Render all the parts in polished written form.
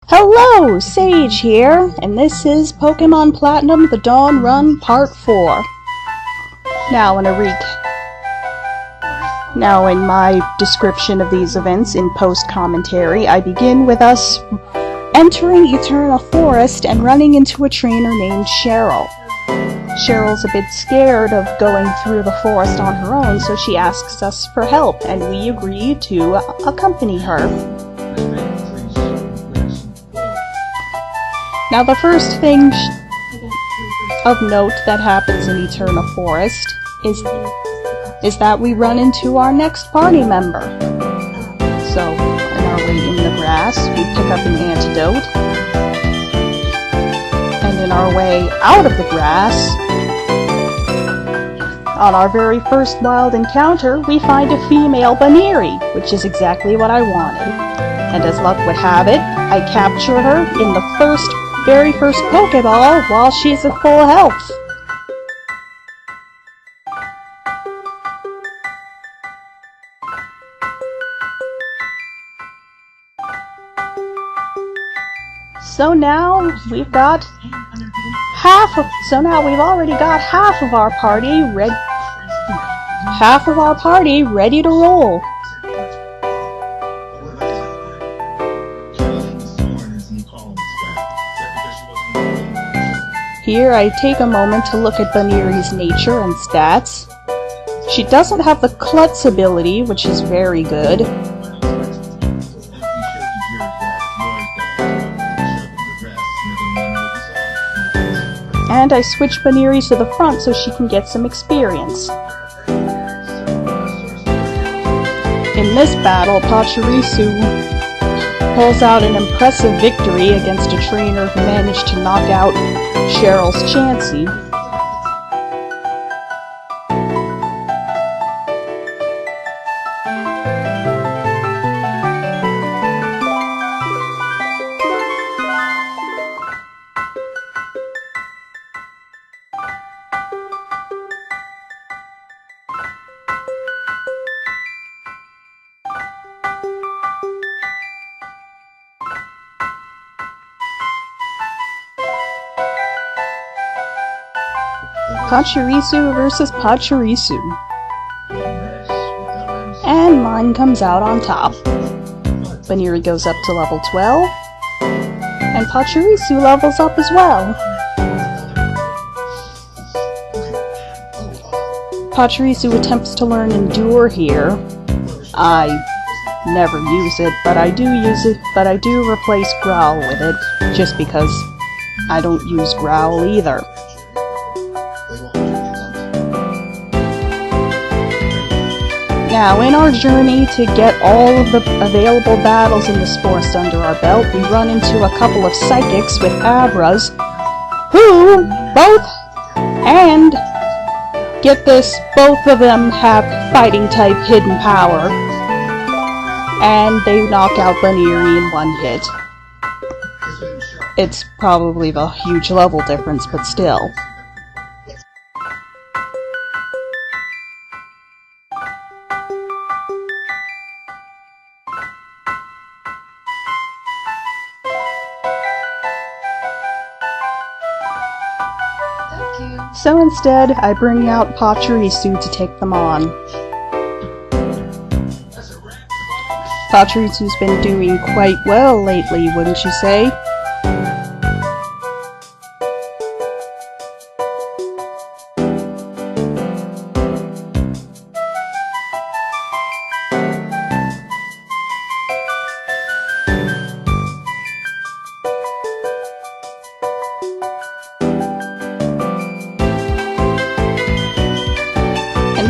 Hello, Sage here, and this is Pokémon Platinum The Dawn Run Part 4. Now in my description of these events in post-commentary, I begin with us entering Eterna Forest and running into a trainer named Cheryl. Cheryl's a bit scared of going through the forest on her own, so she asks us for help, and we agree to accompany her. Now the first thing of note that happens in Eterna Forest is that we run into our next party member. So, on our way in the grass, we pick up an antidote. And in our way out of the grass, on our very first wild encounter, we find a female Baneri, which is exactly what I wanted. And as luck would have it, I capture her in the very first Pokeball while she's at full health. So now we've already got half of our party ready to roll. Here I take a moment to look at Baneri's nature and stats. She doesn't have the Klutz ability, which is very good. And I switch Baneri to the front so she can get some experience. In this battle, Pachirisu pulls out an impressive victory against a trainer who managed to knock out Cheryl's Chansey. Pachirisu versus Pachirisu. And mine comes out on top. Baneri goes up to level 12, and Pachirisu levels up as well. Pachirisu attempts to learn Endure here. I never use it, but I do replace Growl with it, just because I don't use Growl either. Now, in our journey to get all of the available battles in this forest under our belt, we run into a couple of psychics with Abras, who both of them have fighting type hidden power, and they knock out Baneri in one hit. It's probably the huge level difference, but still. So instead, I bring out Pachirisu to take them on. Pachirisu's been doing quite well lately, wouldn't you say?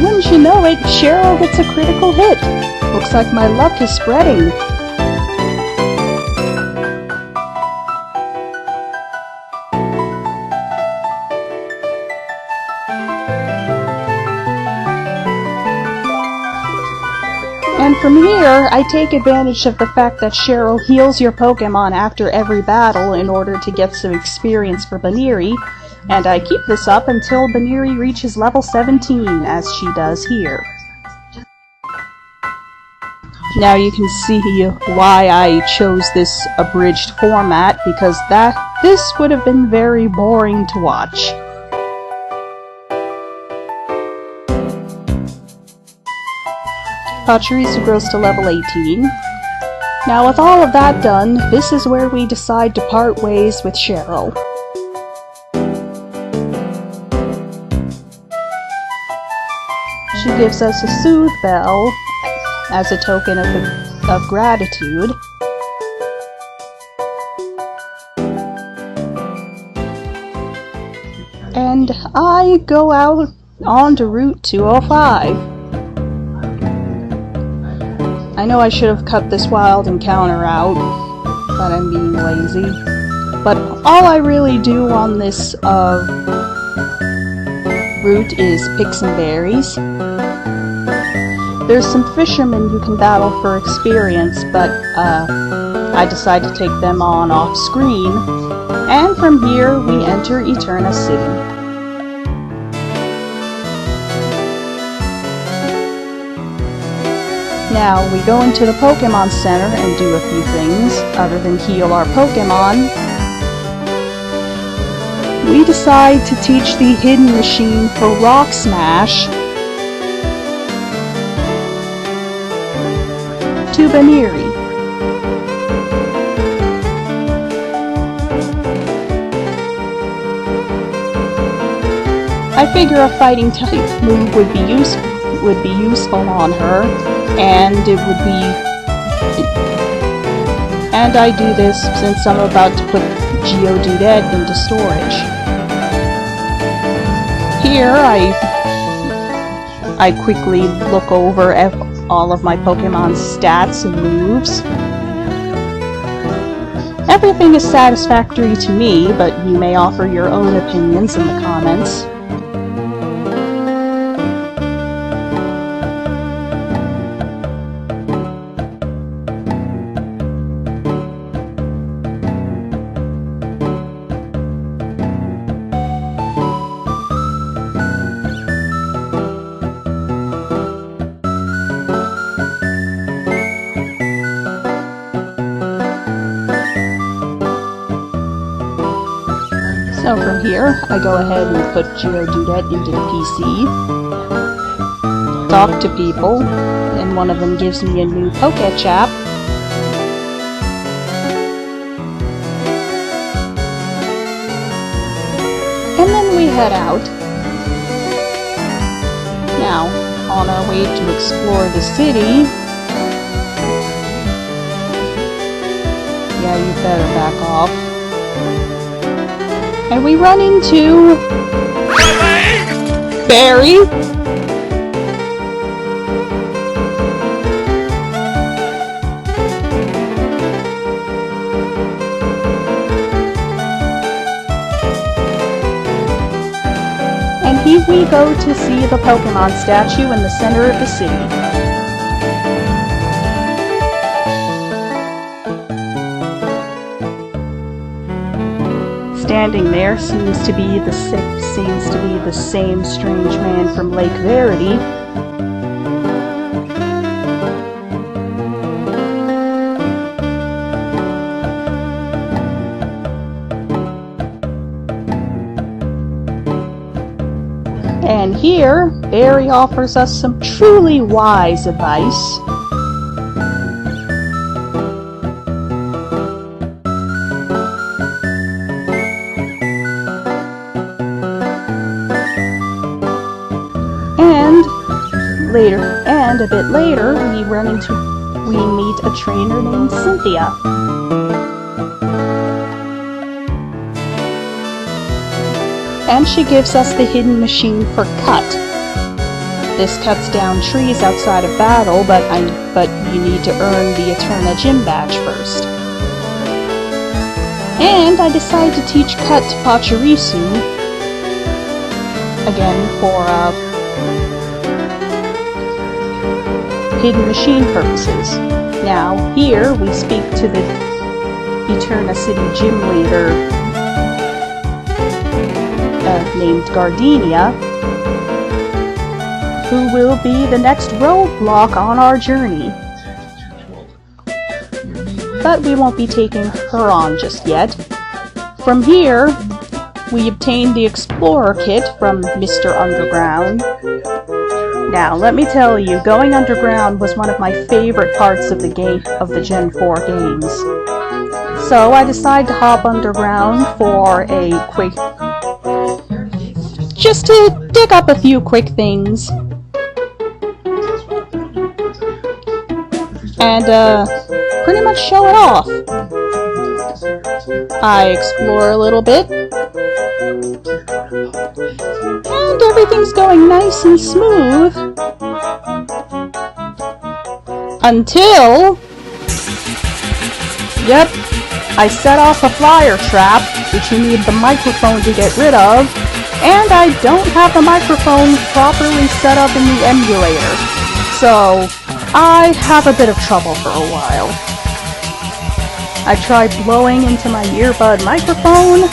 Wouldn't you know it, Cheryl gets a critical hit. Looks like my luck is spreading. And from here, I take advantage of the fact that Cheryl heals your Pokémon after every battle in order to get some experience for Baneri, and I keep this up until Baneri reaches level 17, as she does here. Now you can see why I chose this abridged format, because this would have been very boring to watch. Pachirisu grows to level 18. Now with all of that done, this is where we decide to part ways with Cheryl. She gives us a Soothe Bell as a token of gratitude. And I go out onto Route 205. I know I should have cut this wild encounter out, but I'm being lazy. But all I really do on this route is pick some berries. There's some fishermen you can battle for experience, but I decide to take them on off screen. And from here we enter Eterna City. Now, we go into the Pokémon Center and do a few things, other than heal our Pokémon. We decide to teach the hidden machine for Rock Smash to Baniri. I figure a fighting type move would be useful on her, and I do this since I'm about to put Geodude into storage. Here I quickly look over all of my Pokemon's stats and moves. Everything is satisfactory to me, but you may offer your own opinions in the comments. So from here, I go ahead and put Geodude into the PC, talk to people, and one of them gives me a new Pokechap. And then we head out. Now, on our way to explore the city... Yeah, you better back off. And we run into... Barry! And here we go to see the Pokémon statue in the center of the city. Standing there seems to be the same strange man from Lake Verity. And here, Barry offers us some truly wise advice. And a bit later, we meet a trainer named Cynthia. And she gives us the hidden machine for Cut. This cuts down trees outside of battle, but you need to earn the Eterna Gym badge first. And I decide to teach Cut to Pachirisu, again for hidden machine purposes. Now, here we speak to the Eterna City gym leader named Gardenia, who will be the next roadblock on our journey. but we won't be taking her on just yet. From here, we obtained the Explorer Kit from Mr. Underground. Now, let me tell you, going underground was one of my favorite parts of the Gen 4 games. So I decided to hop underground for a quick... just to dig up a few quick things. And, pretty much show it off. I explore a little bit. And everything's going nice and smooth. Until... yep, I set off a flyer trap, which you need the microphone to get rid of, and I don't have the microphone properly set up in the emulator. So, I have a bit of trouble for a while. I tried blowing into my earbud microphone.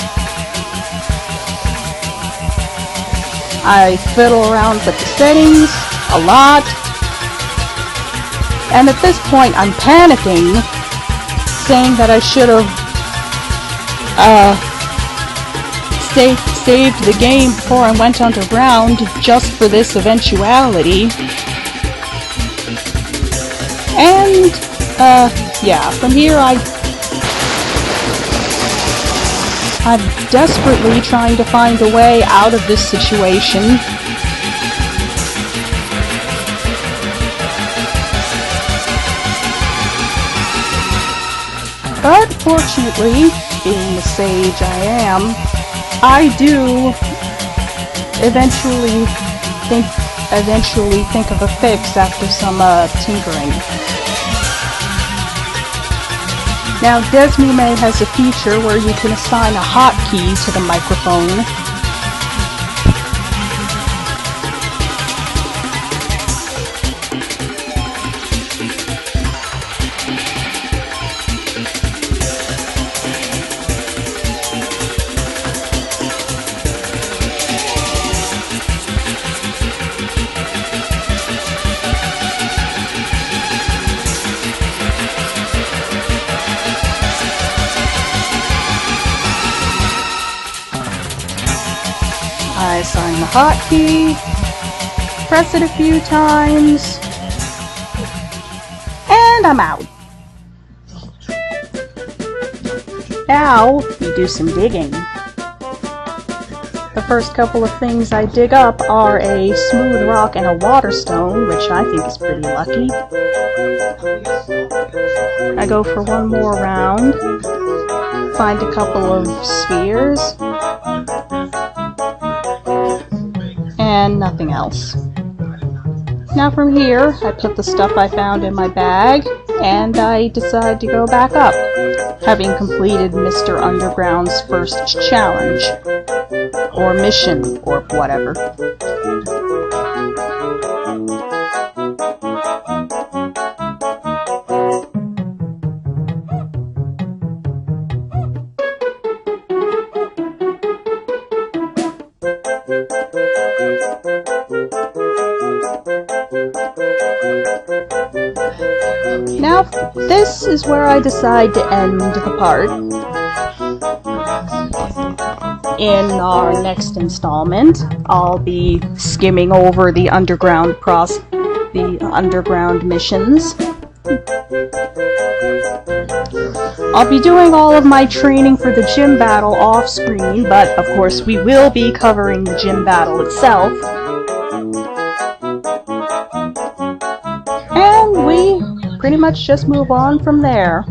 I fiddle around with the settings a lot. And at this point I'm panicking, saying that I should have saved the game before I went underground just for this eventuality. And, yeah, from here I'm desperately trying to find a way out of this situation. But fortunately, being the sage I am, I do eventually think of a fix after some tinkering. Now, Desmume has a feature where you can assign a hotkey to the microphone. I assign the hotkey, press it a few times, and I'm out. Now, we do some digging. The first couple of things I dig up are a smooth rock and a water stone, which I think is pretty lucky. I go for one more round, find a couple of spheres, and nothing else. Now from here, I put the stuff I found in my bag, and I decide to go back up, having completed Mr. Underground's first challenge, or mission, or whatever. Now, this is where I decide to end the part. In our next installment, I'll be skimming over the underground missions. I'll be doing all of my training for the gym battle off screen, but of course we will be covering the gym battle itself. And we pretty much just move on from there.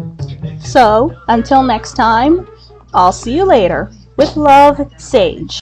So, until next time, I'll see you later. With love, Sage.